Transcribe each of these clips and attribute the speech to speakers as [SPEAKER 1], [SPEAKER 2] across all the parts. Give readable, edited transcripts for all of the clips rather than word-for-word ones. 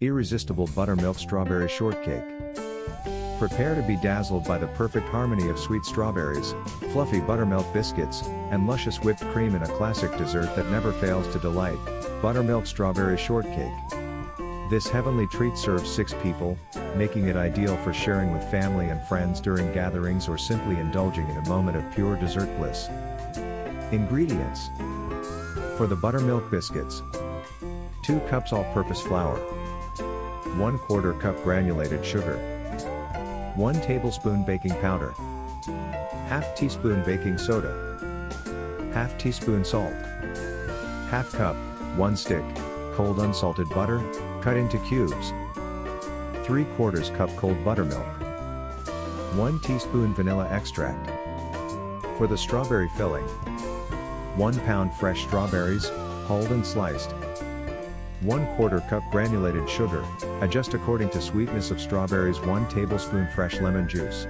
[SPEAKER 1] Irresistible Buttermilk Strawberry Shortcake. Prepare to be dazzled by the perfect harmony of sweet strawberries, fluffy buttermilk biscuits, and luscious whipped cream in a classic dessert that never fails to delight. Buttermilk Strawberry Shortcake. This heavenly treat serves 6 people, making it ideal for sharing with family and friends during gatherings or simply indulging in a moment of pure dessert bliss. Ingredients. For the buttermilk biscuits: 2 cups all-purpose flour, 1/4 cup granulated sugar, 1 tablespoon baking powder, ½ teaspoon baking soda, ½ teaspoon salt, ½ cup, 1 stick, cold unsalted butter, cut into cubes, 3/4 cup cold buttermilk, 1 teaspoon vanilla extract. For the strawberry filling: 1 pound fresh strawberries, hulled and sliced, 1/4 cup granulated sugar, adjust according to sweetness of strawberries, 1 tablespoon fresh lemon juice,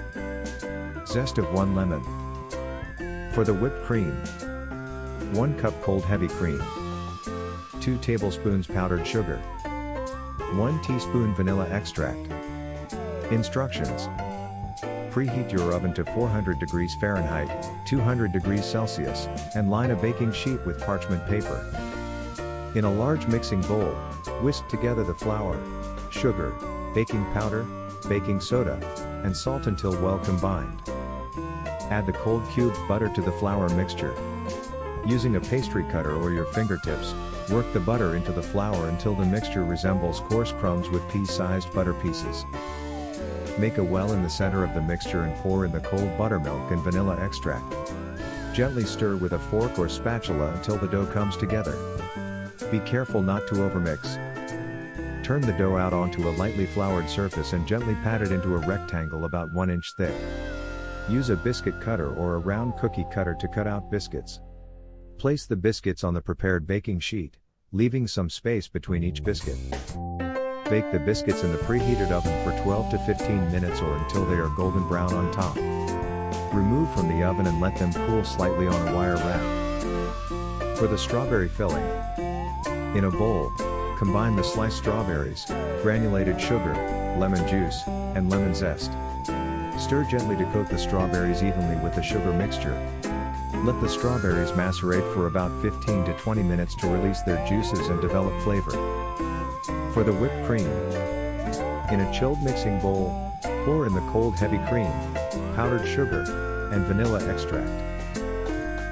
[SPEAKER 1] zest of 1 lemon. For the whipped cream: 1 cup cold heavy cream, 2 tablespoons powdered sugar, 1 teaspoon vanilla extract. Instructions: preheat your oven to 400 degrees Fahrenheit, 200 degrees Celsius, and line a baking sheet with parchment paper. In a large mixing bowl, whisk together the flour, sugar, baking powder, baking soda, and salt until well combined. Add the cold cubed butter to the flour mixture. Using a pastry cutter or your fingertips, work the butter into the flour until the mixture resembles coarse crumbs with pea-sized butter pieces. Make a well in the center of the mixture and pour in the cold buttermilk and vanilla extract. Gently stir with a fork or spatula until the dough comes together. Be careful not to overmix. Turn the dough out onto a lightly floured surface and gently pat it into a rectangle about 1 inch thick. Use a biscuit cutter or a round cookie cutter to cut out biscuits. Place the biscuits on the prepared baking sheet, leaving some space between each biscuit. Bake the biscuits in the preheated oven for 12 to 15 minutes or until they are golden brown on top. Remove from the oven and let them cool slightly on a wire rack. For the strawberry filling: in a bowl, combine the sliced strawberries, granulated sugar, lemon juice, and lemon zest. Stir gently to coat the strawberries evenly with the sugar mixture. Let the strawberries macerate for about 15 to 20 minutes to release their juices and develop flavor. For the whipped cream: in a chilled mixing bowl, pour in the cold heavy cream, powdered sugar, and vanilla extract.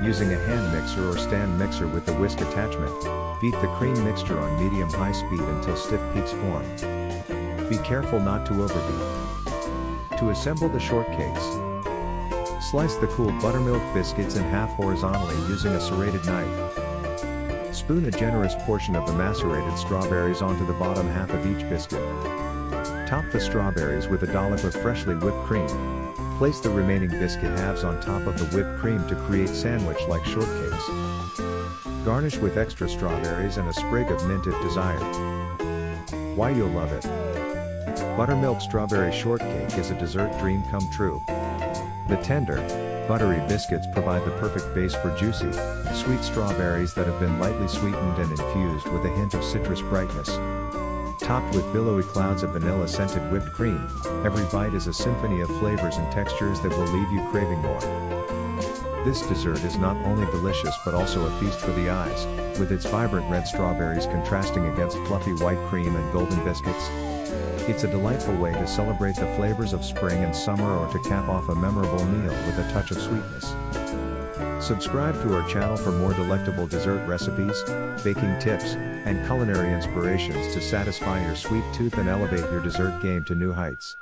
[SPEAKER 1] Using a hand mixer or stand mixer with the whisk attachment, beat the cream mixture on medium-high speed until stiff peaks form. Be careful not to overbeat. To assemble the shortcakes: slice the cooled buttermilk biscuits in half horizontally using a serrated knife. Spoon a generous portion of the macerated strawberries onto the bottom half of each biscuit. Top the strawberries with a dollop of freshly whipped cream. Place the remaining biscuit halves on top of the whipped cream to create sandwich-like shortcakes. Garnish with extra strawberries and a sprig of mint if desired. Why you'll love it. Buttermilk Strawberry Shortcake is a dessert dream come true. The tender, buttery biscuits provide the perfect base for juicy, sweet strawberries that have been lightly sweetened and infused with a hint of citrus brightness. Topped with billowy clouds of vanilla-scented whipped cream, every bite is a symphony of flavors and textures that will leave you craving more. This dessert is not only delicious but also a feast for the eyes, with its vibrant red strawberries contrasting against fluffy white cream and golden biscuits. It's a delightful way to celebrate the flavors of spring and summer or to cap off a memorable meal with a touch of sweetness. Subscribe to our channel for more delectable dessert recipes, baking tips, and culinary inspirations to satisfy your sweet tooth and elevate your dessert game to new heights.